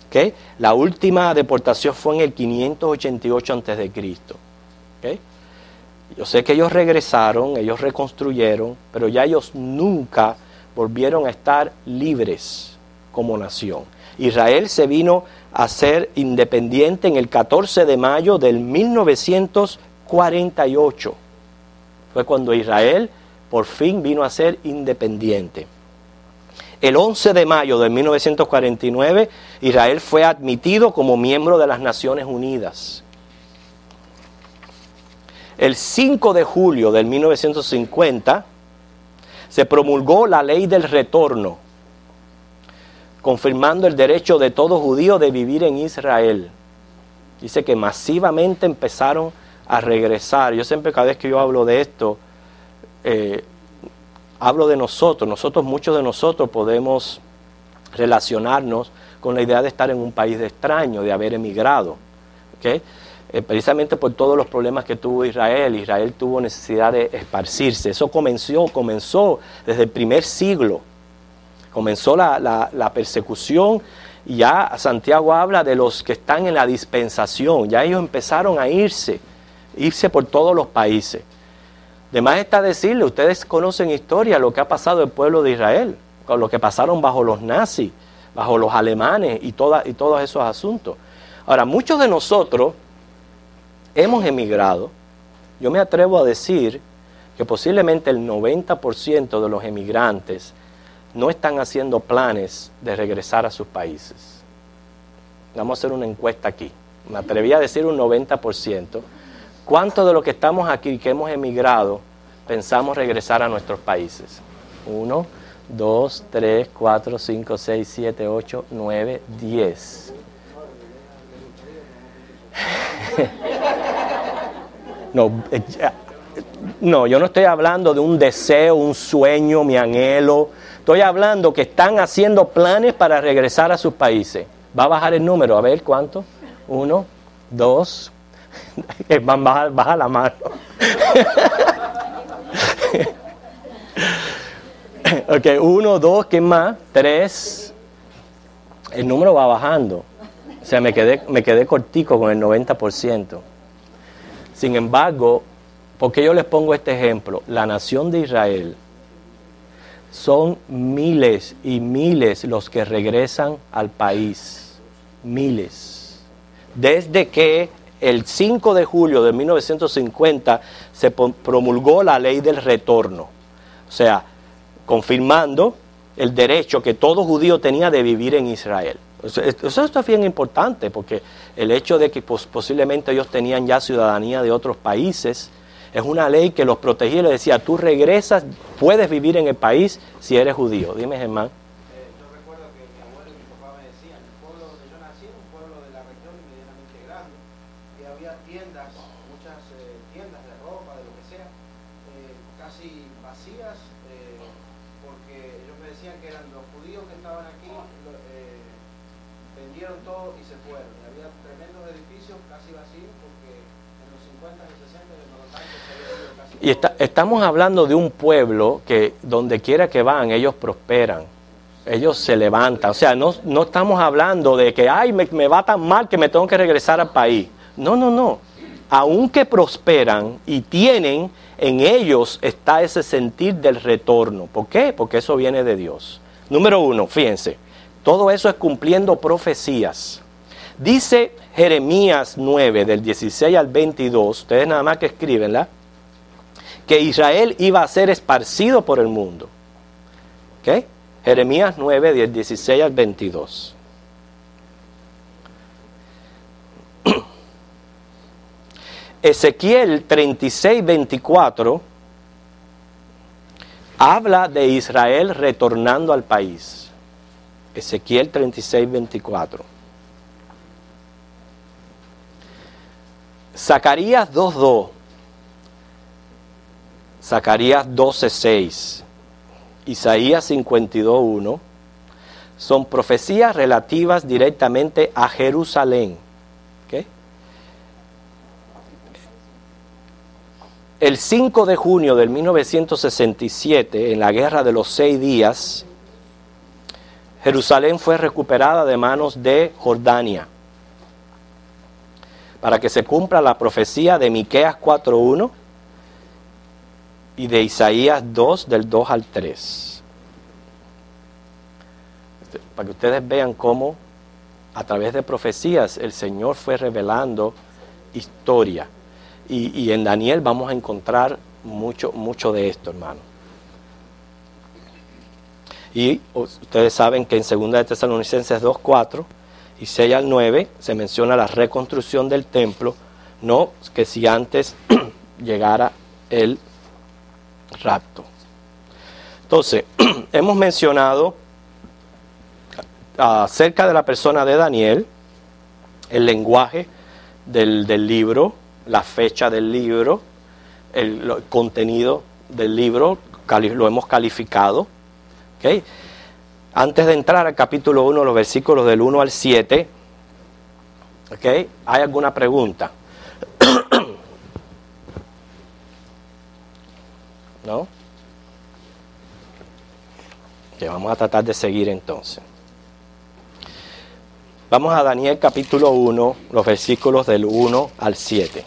¿Okay? La última deportación fue en el 588 a.C. ¿Okay? Yo sé que ellos regresaron, ellos reconstruyeron, pero ya ellos nunca volvieron a estar libres como nación. Israel se vino a ser independiente en el 14 de mayo del 1948. Fue cuando Israel por fin vino a ser independiente. El 11 de mayo de 1949, Israel fue admitido como miembro de las Naciones Unidas. El 5 de julio de 1950 se promulgó la ley del retorno, confirmando el derecho de todo judío de vivir en Israel. Dice que masivamente empezaron a regresar. Yo siempre, cada vez que yo hablo de esto, hablo de nosotros, muchos de nosotros podemos relacionarnos con la idea de estar en un país de extraño, de haber emigrado, ¿okay? Precisamente por todos los problemas que tuvo Israel. Israel tuvo necesidad de esparcirse. Eso comenzó desde el primer siglo. Comenzó la persecución, y ya Santiago habla de los que están en la dispensación. Ya ellos empezaron a irse por todos los países. De más está decirle, ustedes conocen historia, lo que ha pasado el pueblo de Israel, con lo que pasaron bajo los nazis, bajo los alemanes y todos esos asuntos. Ahora, muchos de nosotros hemos emigrado. Yo me atrevo a decir que posiblemente el 90% de los emigrantes no están haciendo planes de regresar a sus países. Vamos a hacer una encuesta aquí. Me atreví a decir un 90%. ¿Cuántos de los que estamos aquí, que hemos emigrado, pensamos regresar a nuestros países? 1, 2, 3, 4, 5, 6, 7, 8, 9, 10. No, yo no estoy hablando de un deseo, un sueño, mi anhelo. Estoy hablando que están haciendo planes para regresar a sus países. Va a bajar el número, a ver cuánto. 1, 2. Baja la mano. Ok, 1, 2, ¿qué más? 3. El número va bajando. O sea, me quedé cortico con el 90%. Sin embargo, ¿por qué yo les pongo este ejemplo? La nación de Israel, son miles y miles los que regresan al país. Miles. Desde que el 5 de julio de 1950 se promulgó la ley del retorno. O sea, confirmando el derecho que todo judío tenía de vivir en Israel. Eso es bien importante, porque el hecho de que posiblemente ellos tenían ya ciudadanía de otros países, es una ley que los protegía y les decía, tú regresas, puedes vivir en el país si eres judío. Dime, Germán. Yo recuerdo que mi abuelo y mi papá me decían, el pueblo donde yo nací era un pueblo de la región medianamente grande, y había tiendas, muchas tiendas de ropa, de lo que sea, casi vacías, porque ellos me decían que eran los judíos que estaban aquí, vendieron todo y se fueron. Y había tremendos edificios casi vacíos porque en los 50 y 60 de los tanques se había ido casi todo. Y estamos hablando de un pueblo que donde quiera que van, ellos prosperan. Ellos se levantan. O sea, no estamos hablando de que, ay, me va tan mal que me tengo que regresar al país. No. Aunque prosperan y tienen, en ellos está ese sentir del retorno. ¿Por qué? Porque eso viene de Dios. Número 1, fíjense. Todo eso es cumpliendo profecías. Dice Jeremías 9, del 16 al 22, ustedes nada más que escríbenla, que Israel iba a ser esparcido por el mundo. ¿Ok? Jeremías 9, del 16 al 22. Ezequiel 36, 24 habla de Israel retornando al país. Ezequiel 36, 24. Zacarías 2:2. Zacarías 12:6. Isaías 52:1. Son profecías relativas directamente a Jerusalén. ¿Okay? El 5 de junio de 1967, en la Guerra de los 6 días, Jerusalén fue recuperada de manos de Jordania, para que se cumpla la profecía de Miqueas 4:1 y de Isaías 2, del 2 al 3. Para que ustedes vean cómo a través de profecías el Señor fue revelando historia. Y en Daniel vamos a encontrar mucho de esto, hermano. Y ustedes saben que en 2 de Tesalonicenses 2:4 y 6 al 9 se menciona la reconstrucción del templo, no que si antes llegara el rapto. Entonces, hemos mencionado acerca de la persona de Daniel, el lenguaje del libro, la fecha del libro, el contenido del libro, lo hemos calificado. ¿Okay? Antes de entrar al capítulo 1, los versículos del 1 al 7, ¿okay? ¿Hay alguna pregunta? ¿No? Que vamos a tratar de seguir entonces. Vamos a Daniel capítulo 1, los versículos del 1 al 7.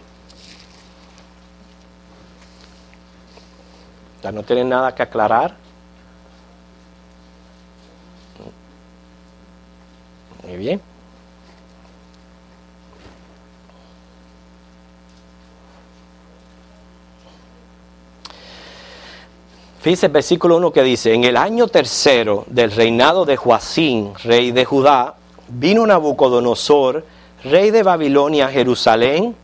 ¿Ya no tienen nada que aclarar? Muy bien. Fíjense el versículo 1 que dice: en el año tercero del reinado de Joacín, rey de Judá, vino Nabucodonosor, rey de Babilonia, a Jerusalén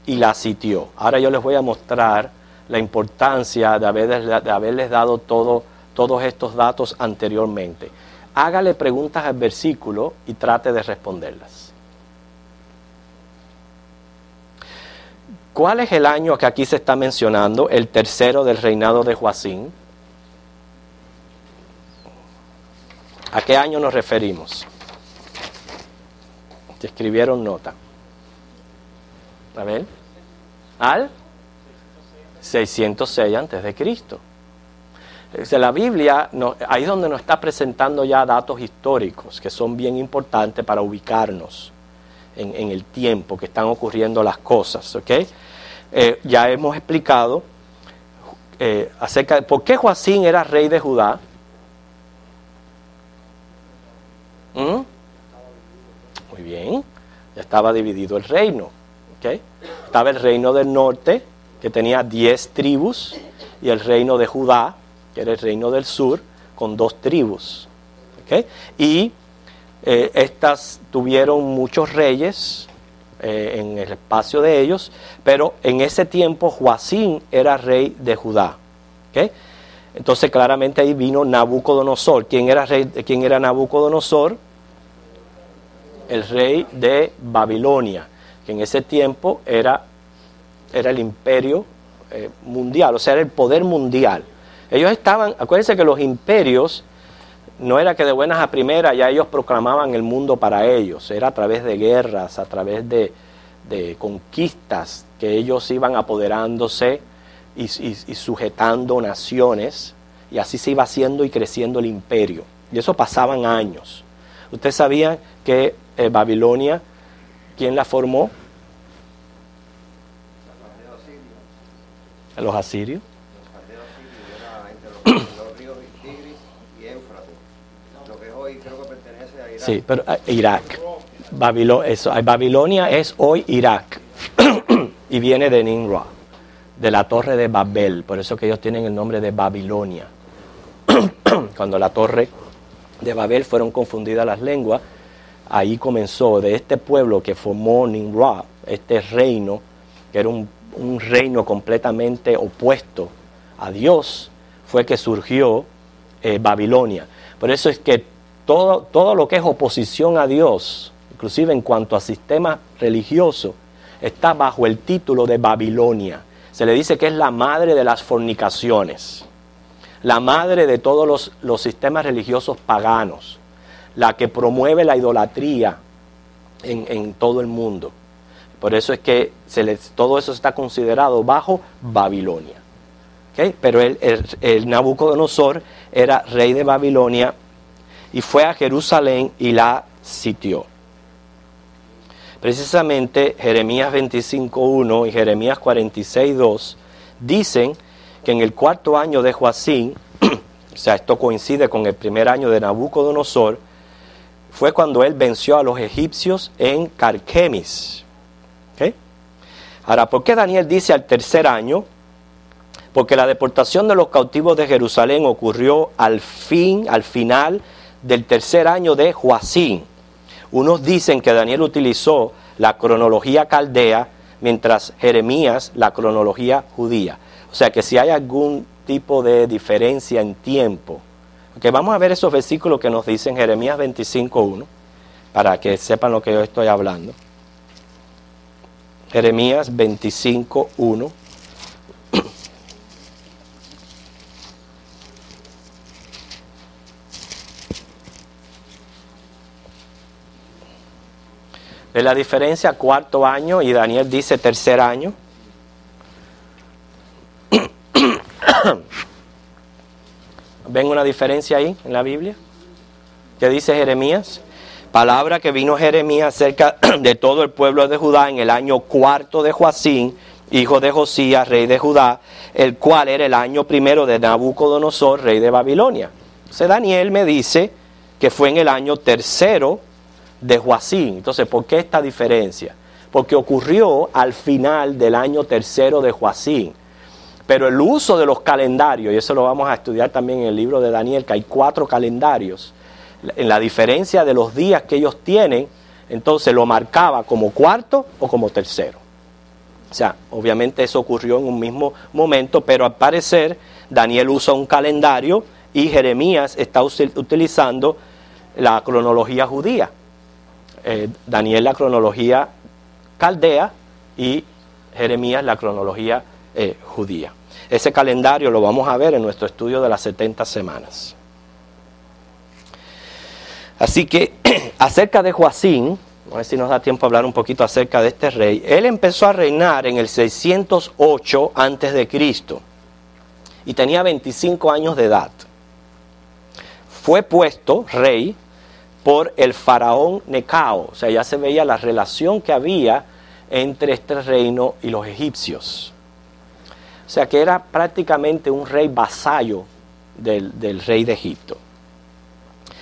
y la sitió. Ahora yo les voy a mostrar la importancia de haberles dado todos estos datos anteriormente. Hágale preguntas al versículo y trate de responderlas. ¿Cuál es el año que aquí se está mencionando? El tercero del reinado de Joacín. ¿A qué año nos referimos? Te escribieron nota. A ver. ¿Al? 606 antes de Cristo. La Biblia, ahí es donde nos está presentando ya datos históricos que son bien importantes para ubicarnos en el tiempo que están ocurriendo las cosas. ¿Okay? Ya hemos explicado acerca de por qué Joacín era rey de Judá. Muy bien, ya estaba dividido el reino. ¿Okay? Estaba el reino del norte, que tenía 10 tribus, y el reino de Judá, que era el reino del sur, con 2 tribus. ¿Okay? Y estas tuvieron muchos reyes en el espacio de ellos, pero en ese tiempo Joacín era rey de Judá. ¿Okay? Entonces claramente ahí vino Nabucodonosor. ¿Quién era Nabucodonosor? El rey de Babilonia, que en ese tiempo era el imperio mundial, o sea, era el poder mundial. Ellos estaban, acuérdense que los imperios no era que de buenas a primeras ya ellos proclamaban el mundo para ellos, era a través de guerras, a través de conquistas que ellos iban apoderándose y sujetando naciones, y así se iba haciendo y creciendo el imperio, y eso pasaban años. ¿Ustedes sabían que Babilonia, quién la formó? Los asirios. Los ríos Tigris y Éufrates, lo que hoy creo que pertenece a Irak. Sí, pero Irak. Babilonia es hoy Irak y viene de Nimrod, de la torre de Babel, por eso que ellos tienen el nombre de Babilonia. Cuando la torre de Babel fueron confundidas las lenguas, ahí comenzó, de este pueblo que formó Nimrod, este reino, que era un reino completamente opuesto a Dios, fue que surgió Babilonia. Por eso es que todo lo que es oposición a Dios, inclusive en cuanto a sistema religioso, está bajo el título de Babilonia. Se le dice que es la madre de las fornicaciones, la madre de todos los sistemas religiosos paganos, la que promueve la idolatría en todo el mundo. Por eso es que todo eso está considerado bajo Babilonia. ¿Okay? Pero el Nabucodonosor era rey de Babilonia y fue a Jerusalén y la sitió. Precisamente Jeremías 25:1 y Jeremías 46:2 dicen que en el 4º año de Joacín, o sea, esto coincide con el primer año de Nabucodonosor, fue cuando él venció a los egipcios en Carquemis. ¿Okay? Ahora, ¿por qué Daniel dice al tercer año? Porque la deportación de los cautivos de Jerusalén ocurrió al final del tercer año de Joacín. Unos dicen que Daniel utilizó la cronología caldea, mientras Jeremías la cronología judía. O sea que si hay algún tipo de diferencia en tiempo. Okay, vamos a ver esos versículos que nos dicen Jeremías 25:1, para que sepan lo que yo estoy hablando. Jeremías 25:1. ¿Ves la diferencia? Cuarto año y Daniel dice tercer año. ¿Ven una diferencia ahí en la Biblia? ¿Qué dice Jeremías? Palabra que vino Jeremías acerca de todo el pueblo de Judá en el año cuarto de Joacín, hijo de Josías, rey de Judá, el cual era el año primero de Nabucodonosor, rey de Babilonia. Entonces Daniel me dice que fue en el año tercero de Joacín. Entonces, ¿por qué esta diferencia? Porque ocurrió al final del año tercero de Joacín. Pero el uso de los calendarios, y eso lo vamos a estudiar también en el libro de Daniel, que hay 4 calendarios, en la diferencia de los días que ellos tienen, entonces lo marcaba como cuarto o como tercero. O sea, obviamente eso ocurrió en un mismo momento, pero al parecer Daniel usa un calendario y Jeremías está utilizando la cronología judía. Daniel la cronología caldea y Jeremías la cronología judía. Ese calendario lo vamos a ver en nuestro estudio de las 70 semanas. Así que acerca de Joacín, a ver si nos da tiempo a hablar un poquito acerca de este rey. Él empezó a reinar en el 608 a.C. y tenía 25 años de edad. Fue puesto rey por el faraón Necao. O sea, ya se veía la relación que había entre este reino y los egipcios. O sea, que era prácticamente un rey vasallo del rey de Egipto.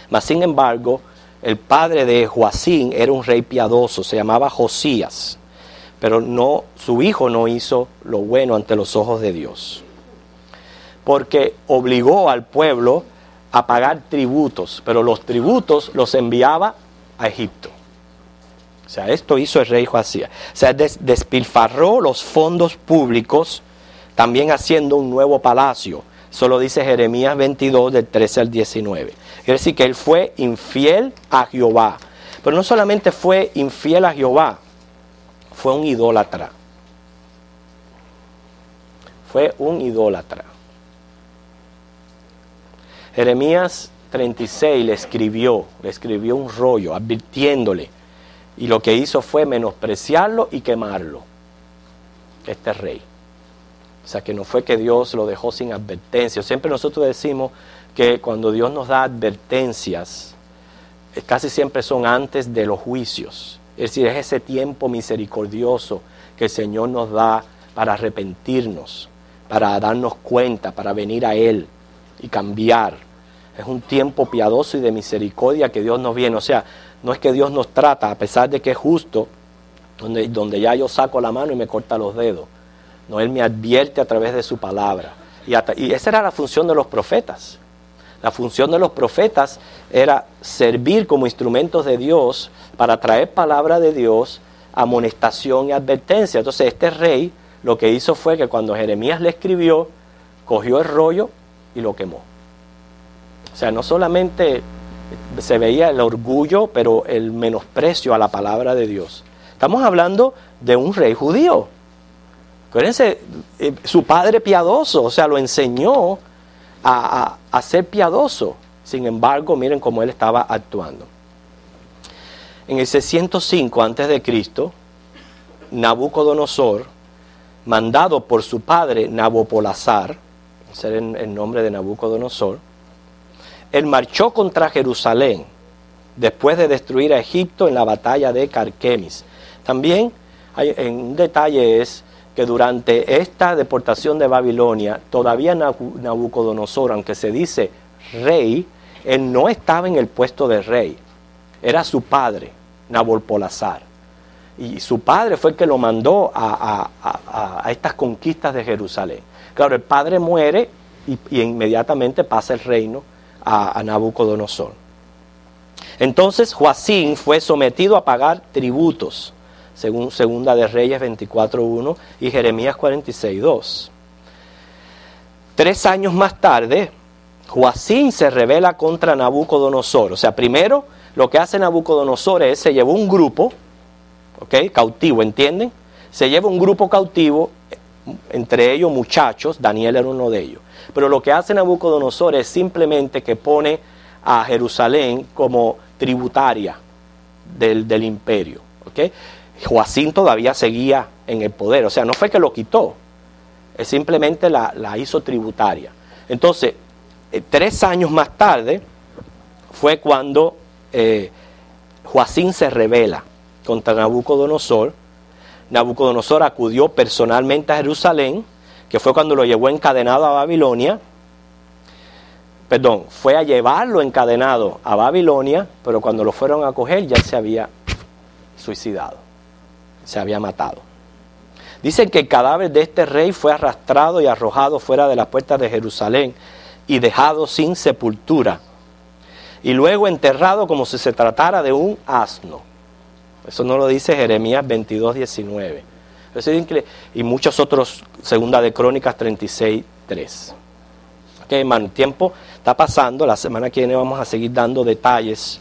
Mas, sin embargo, el padre de Joacín era un rey piadoso, se llamaba Josías. Pero no, su hijo no hizo lo bueno ante los ojos de Dios. Porque obligó al pueblo a pagar tributos, pero los tributos los enviaba a Egipto. O sea, esto hizo el rey Joacías. O sea, despilfarró los fondos públicos, también haciendo un nuevo palacio. Eso lo dice Jeremías 22, del 13 al 19. Quiere decir que él fue infiel a Jehová. Pero no solamente fue infiel a Jehová, fue un idólatra. Fue un idólatra. Jeremías 36 le escribió un rollo advirtiéndole, y lo que hizo fue menospreciarlo y quemarlo, este rey. O sea, que no fue que Dios lo dejó sin advertencia. Siempre nosotros decimos que cuando Dios nos da advertencias, casi siempre son antes de los juicios. Es decir, es ese tiempo misericordioso que el Señor nos da para arrepentirnos, para darnos cuenta, para venir a Él y cambiar. Es un tiempo piadoso y de misericordia que Dios nos viene. O sea, no es que Dios nos trata, a pesar de que es justo, donde ya yo saco la mano y me corta los dedos. No, Él me advierte a través de su palabra. Y esa era la función de los profetas. La función de los profetas era servir como instrumentos de Dios para traer palabra de Dios, amonestación y advertencia. Entonces este rey lo que hizo fue que cuando Jeremías le escribió, cogió el rollo y lo quemó. O sea, no solamente se veía el orgullo, pero el menosprecio a la palabra de Dios. Estamos hablando de un rey judío. Acuérdense, su padre piadoso, o sea, lo enseñó a ser piadoso. Sin embargo, miren cómo él estaba actuando. En el 605 a.C., Nabucodonosor, mandado por su padre Nabopolassar, ese era el nombre de Nabucodonosor, él marchó contra Jerusalén después de destruir a Egipto en la batalla de Carquemis. También un detalle es que durante esta deportación de Babilonia, todavía Nabucodonosor, aunque se dice rey, él no estaba en el puesto de rey. Era su padre, Nabopolassar. Y su padre fue el que lo mandó a estas conquistas de Jerusalén. Claro, el padre muere y inmediatamente pasa el reino a Nabucodonosor. Entonces Joacín fue sometido a pagar tributos, según Segunda de Reyes 24:1 y Jeremías 46:2. 3 años más tarde, Joacín se rebela contra Nabucodonosor. O sea, primero lo que hace Nabucodonosor es, se llevó un grupo, cautivo, ¿entienden? Se lleva un grupo cautivo, entre ellos muchachos, Daniel era uno de ellos. Pero lo que hace Nabucodonosor es simplemente que pone a Jerusalén como tributaria del imperio. ¿ok? Joacín todavía seguía en el poder, o sea, no fue que lo quitó, es simplemente la hizo tributaria. Entonces, 3 años más tarde fue cuando Joacín se rebela contra Nabucodonosor. Nabucodonosor acudió personalmente a Jerusalén, que fue cuando lo llevó encadenado a Babilonia. Perdón, fue a llevarlo encadenado a Babilonia, pero cuando lo fueron a coger ya se había suicidado, se había matado. Dicen que el cadáver de este rey fue arrastrado y arrojado fuera de las puertas de Jerusalén y dejado sin sepultura, y luego enterrado como si se tratara de un asno. Eso no lo dice Jeremías 22:19. Y muchos otros, segunda de Crónicas 36:3. Ok, hermano, el tiempo está pasando. La semana que viene vamos a seguir dando detalles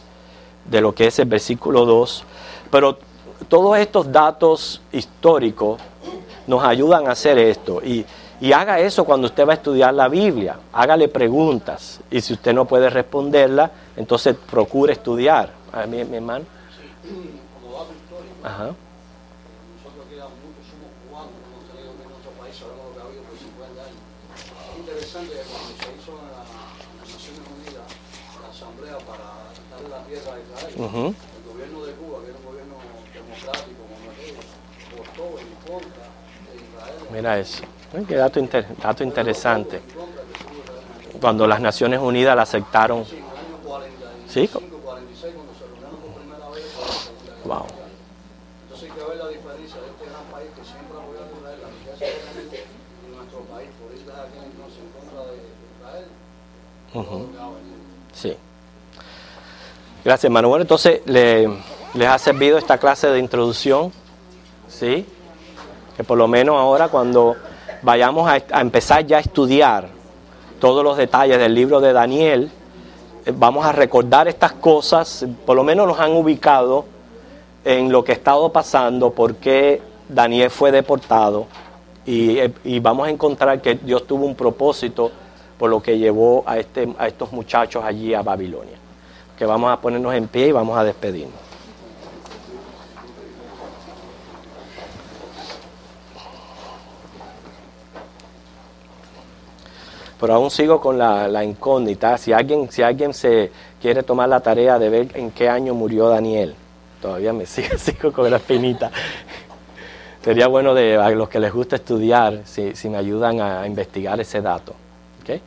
de lo que es el versículo 2. Pero todos estos datos históricos nos ayudan a hacer esto. Y haga eso cuando usted va a estudiar la Biblia. Hágale preguntas. Y si usted no puede responderla, entonces procure estudiar. A mi hermano. Como dato histórico, Ajá. nosotros aquí somos cubanos, hemos tenido que en nuestro país, sabemos lo que ha habido por 50 años. Es interesante que cuando se hizo en las Naciones Unidas la asamblea para darle la tierra a Israel, el gobierno de Cuba, que era un gobierno democrático como aquel, votó en contra de Israel. Mira eso. Qué dato interesante. Cuando las Naciones Unidas la aceptaron. Sí, en el año 45, ¿Sí? 46, cuando se reunieron por primera vez. Wow. Entonces hay que ver la diferencia de este gran país que siempre apoyó a Israel, la riqueza que tenemos, y nuestro país, por ir desde aquel entonces en contra de Israel. Sí. Gracias, hermano. Bueno, entonces, ¿les ha servido esta clase de introducción? ¿Sí? Que por lo menos ahora cuando vayamos a empezar ya a estudiar todos los detalles del libro de Daniel, vamos a recordar estas cosas, por lo menos nos han ubicado en lo que ha estado pasando, por qué Daniel fue deportado, y vamos a encontrar que Dios tuvo un propósito por lo que llevó a estos muchachos allí a Babilonia. Que vamos a ponernos en pie y vamos a despedirnos. Pero aún sigo con la incógnita. Si alguien se quiere tomar la tarea de ver en qué año murió Daniel, todavía me sigo con la espinita. Sería bueno a los que les gusta estudiar, si me ayudan a investigar ese dato. ¿Okay?